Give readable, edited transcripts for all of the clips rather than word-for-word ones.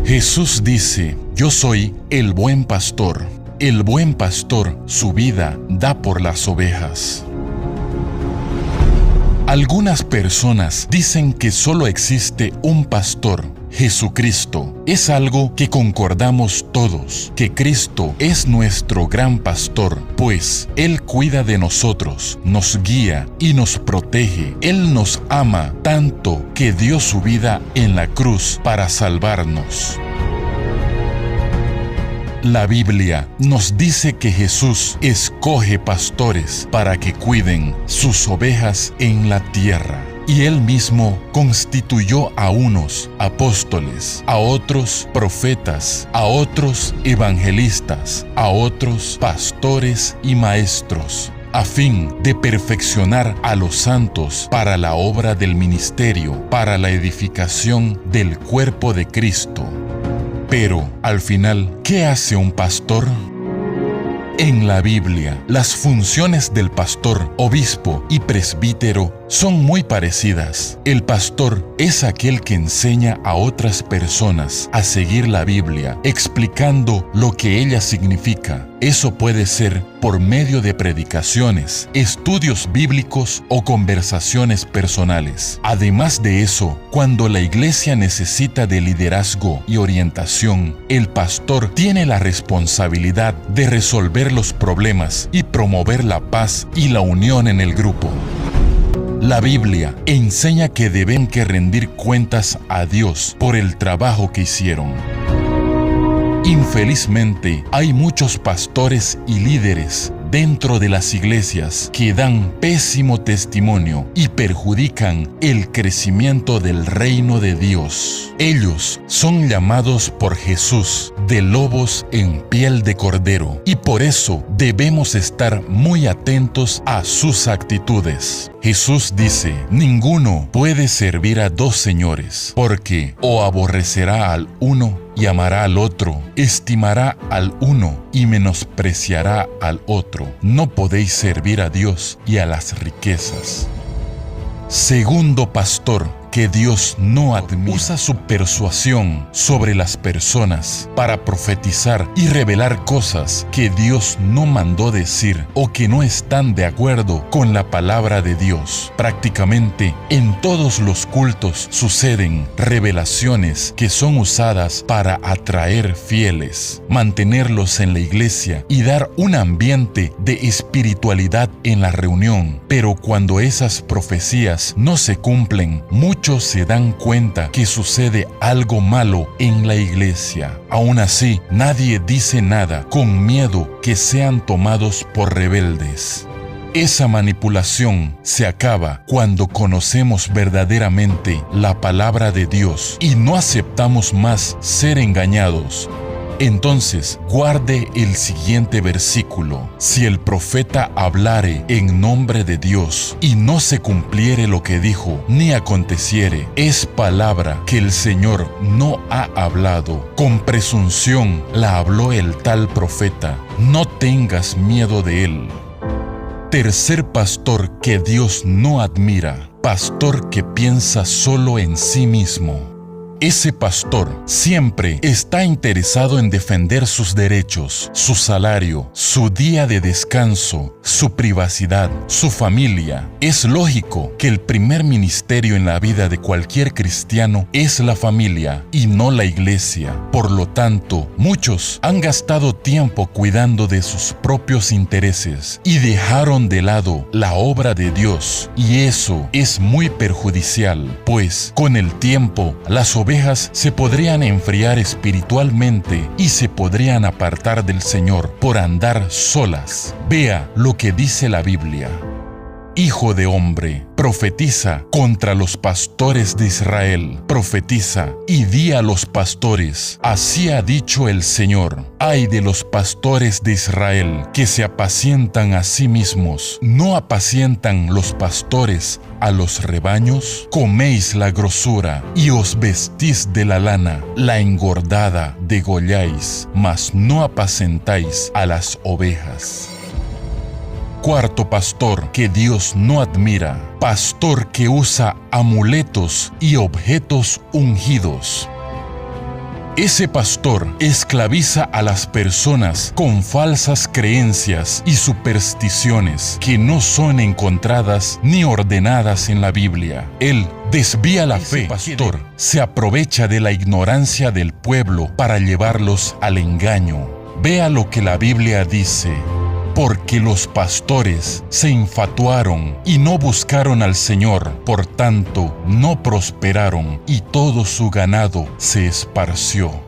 Jesús dice: yo soy el buen pastor. El buen pastor su vida da por las ovejas. Algunas personas dicen que solo existe un pastor, Jesucristo. Es algo que concordamos todos, que Cristo es nuestro gran pastor, pues Él cuida de nosotros, nos guía y nos protege. Él nos ama tanto que dio su vida en la cruz para salvarnos. La Biblia nos dice que Jesús escoge pastores para que cuiden sus ovejas en la tierra. Y Él mismo constituyó a unos apóstoles, a otros profetas, a otros evangelistas, a otros pastores y maestros, a fin de perfeccionar a los santos para la obra del ministerio, para la edificación del cuerpo de Cristo. Pero, al final, ¿qué hace un pastor? En la Biblia, las funciones del pastor, obispo y presbítero son muy parecidas. El pastor es aquel que enseña a otras personas a seguir la Biblia, explicando lo que ella significa. Eso puede ser por medio de predicaciones, estudios bíblicos o conversaciones personales. Además de eso, cuando la iglesia necesita de liderazgo y orientación, el pastor tiene la responsabilidad de resolver los problemas y promover la paz y la unión en el grupo. La Biblia enseña que deben rendir cuentas a Dios por el trabajo que hicieron. Infelizmente, hay muchos pastores y líderes dentro de las iglesias que dan pésimo testimonio y perjudican el crecimiento del reino de Dios. Ellos son llamados por Jesús de lobos en piel de cordero, y por eso debemos estar muy atentos a sus actitudes. Jesús dice: ninguno puede servir a dos señores, porque o aborrecerá al uno y amará al otro, estimará al uno y menospreciará al otro. No podéis servir a Dios y a las riquezas. Segundo pastor que Dios no admite, usa su persuasión sobre las personas para profetizar y revelar cosas que Dios no mandó decir o que no están de acuerdo con la palabra de Dios. Prácticamente en todos los cultos suceden revelaciones que son usadas para atraer fieles, mantenerlos en la iglesia y dar un ambiente de espiritualidad en la reunión. Pero cuando esas profecías no se cumplen, muchos se dan cuenta que sucede algo malo en la iglesia. Aún así, nadie dice nada con miedo que sean tomados por rebeldes. Esa manipulación se acaba cuando conocemos verdaderamente la palabra de Dios y no aceptamos más ser engañados. Entonces, guarde el siguiente versículo: si el profeta hablare en nombre de Dios y no se cumpliere lo que dijo, ni aconteciere, es palabra que el Señor no ha hablado. Con presunción la habló el tal profeta. No tengas miedo de él. Tercer pastor que Dios no admira: pastor que piensa solo en sí mismo. Ese pastor siempre está interesado en defender sus derechos, su salario, su día de descanso, su privacidad, su familia. Es lógico que el primer ministerio en la vida de cualquier cristiano es la familia y no la iglesia. Por lo tanto, muchos han gastado tiempo cuidando de sus propios intereses y dejaron de lado la obra de Dios. Y eso es muy perjudicial, pues con el tiempo las ovejas se podrían enfriar espiritualmente y se podrían apartar del Señor por andar solas. Vea lo que dice la Biblia: Hijo de hombre, profetiza contra los pastores de Israel. Profetiza y di a los pastores: así ha dicho el Señor. Ay de los pastores de Israel que se apacientan a sí mismos. ¿No apacientan los pastores a los rebaños? Coméis la grosura y os vestís de la lana, la engordada degolláis, mas no apacentáis a las ovejas. Cuarto pastor que Dios no admira: pastor que usa amuletos y objetos ungidos. Ese pastor esclaviza a las personas con falsas creencias y supersticiones que no son encontradas ni ordenadas en la Biblia. Él desvía la fe. Ese pastor se aprovecha de la ignorancia del pueblo para llevarlos al engaño. Vea lo que la Biblia dice. Porque los pastores se infatuaron y no buscaron al Señor, por tanto no prosperaron y todo su ganado se esparció.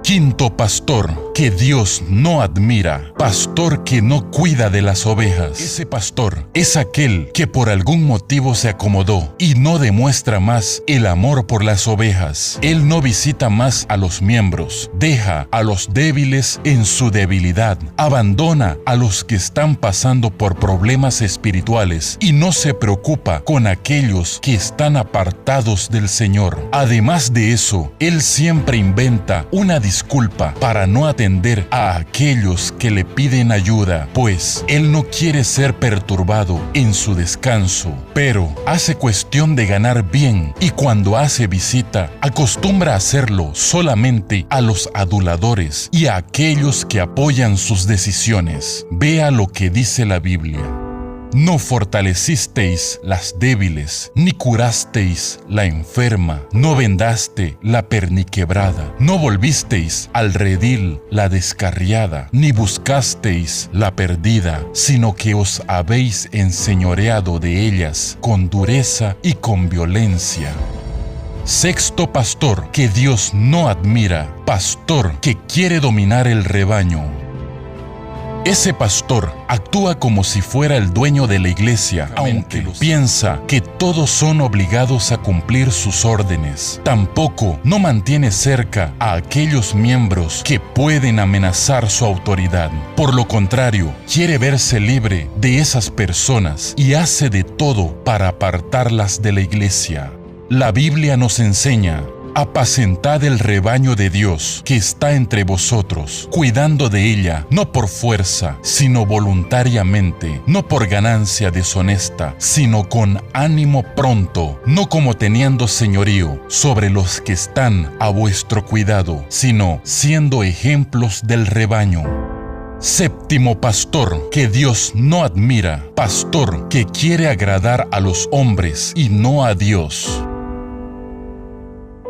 Quinto pastor que Dios no admira, pastor que no cuida de las ovejas. Ese pastor es aquel que por algún motivo se acomodó y no demuestra más el amor por las ovejas. Él no visita más a los miembros, deja a los débiles en su debilidad, abandona a los que están pasando por problemas espirituales y no se preocupa con aquellos que están apartados del Señor. Además de eso, él siempre inventa una disculpa para no atender a aquellos que le piden ayuda, pues él no quiere ser perturbado en su descanso, pero hace cuestión de ganar bien y cuando hace visita, acostumbra a hacerlo solamente a los aduladores y a aquellos que apoyan sus decisiones. Vea lo que dice la Biblia. No fortalecisteis las débiles, ni curasteis la enferma, no vendaste la perniquebrada, no volvisteis al redil la descarriada, ni buscasteis la perdida, sino que os habéis enseñoreado de ellas con dureza y con violencia. Sexto pastor que Dios no admira, pastor que quiere dominar el rebaño. Ese pastor actúa como si fuera el dueño de la iglesia, aunque piensa que todos son obligados a cumplir sus órdenes. Tampoco no mantiene cerca a aquellos miembros que pueden amenazar su autoridad. Por lo contrario, quiere verse libre de esas personas y hace de todo para apartarlas de la iglesia. La Biblia nos enseña: apacentad el rebaño de Dios que está entre vosotros, cuidando de ella, no por fuerza, sino voluntariamente, no por ganancia deshonesta, sino con ánimo pronto, no como teniendo señorío sobre los que están a vuestro cuidado, sino siendo ejemplos del rebaño. Séptimo pastor que Dios no admira, pastor que quiere agradar a los hombres y no a Dios.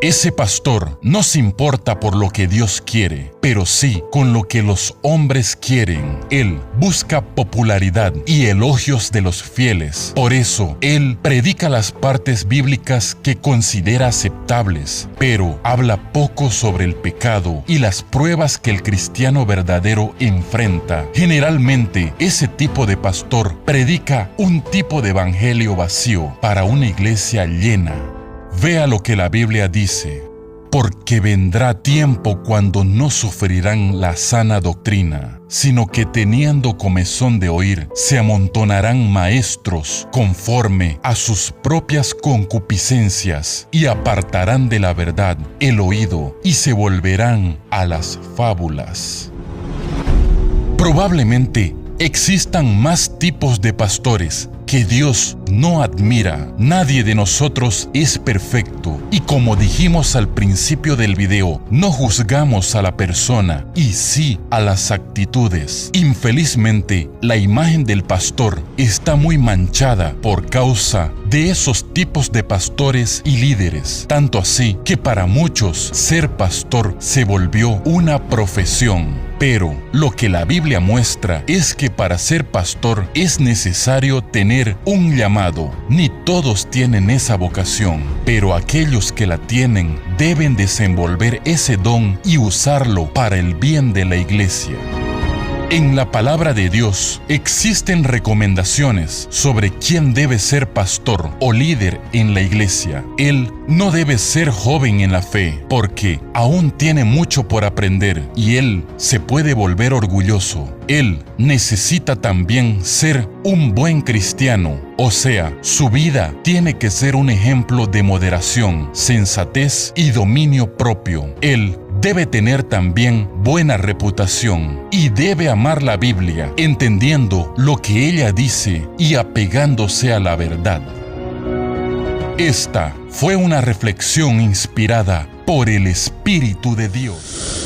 Ese pastor no se importa por lo que Dios quiere, pero sí con lo que los hombres quieren. Él busca popularidad y elogios de los fieles. Por eso, él predica las partes bíblicas que considera aceptables, pero habla poco sobre el pecado y las pruebas que el cristiano verdadero enfrenta. Generalmente, ese tipo de pastor predica un tipo de evangelio vacío para una iglesia llena. Vea lo que la Biblia dice: porque vendrá tiempo cuando no sufrirán la sana doctrina, sino que teniendo comezón de oír, se amontonarán maestros conforme a sus propias concupiscencias, y apartarán de la verdad el oído, y se volverán a las fábulas. Probablemente existan más tipos de pastores que Dios no admira. Nadie de nosotros es perfecto y, como dijimos al principio del video, no juzgamos a la persona y sí a las actitudes. Infelizmente, la imagen del pastor está muy manchada por causa de esos tipos de pastores y líderes, tanto así que para muchos ser pastor se volvió una profesión. Pero lo que la Biblia muestra es que para ser pastor es necesario tener un llamado. Ni todos tienen esa vocación, pero aquellos que la tienen deben desenvolver ese don y usarlo para el bien de la iglesia. En la palabra de Dios existen recomendaciones sobre quién debe ser pastor o líder en la iglesia. Él no debe ser joven en la fe, porque aún tiene mucho por aprender y él se puede volver orgulloso. Él necesita también ser un buen cristiano, o sea, su vida tiene que ser un ejemplo de moderación, sensatez y dominio propio. Él debe tener también buena reputación y debe amar la Biblia, entendiendo lo que ella dice y apegándose a la verdad. Esta fue una reflexión inspirada por el Espíritu de Dios.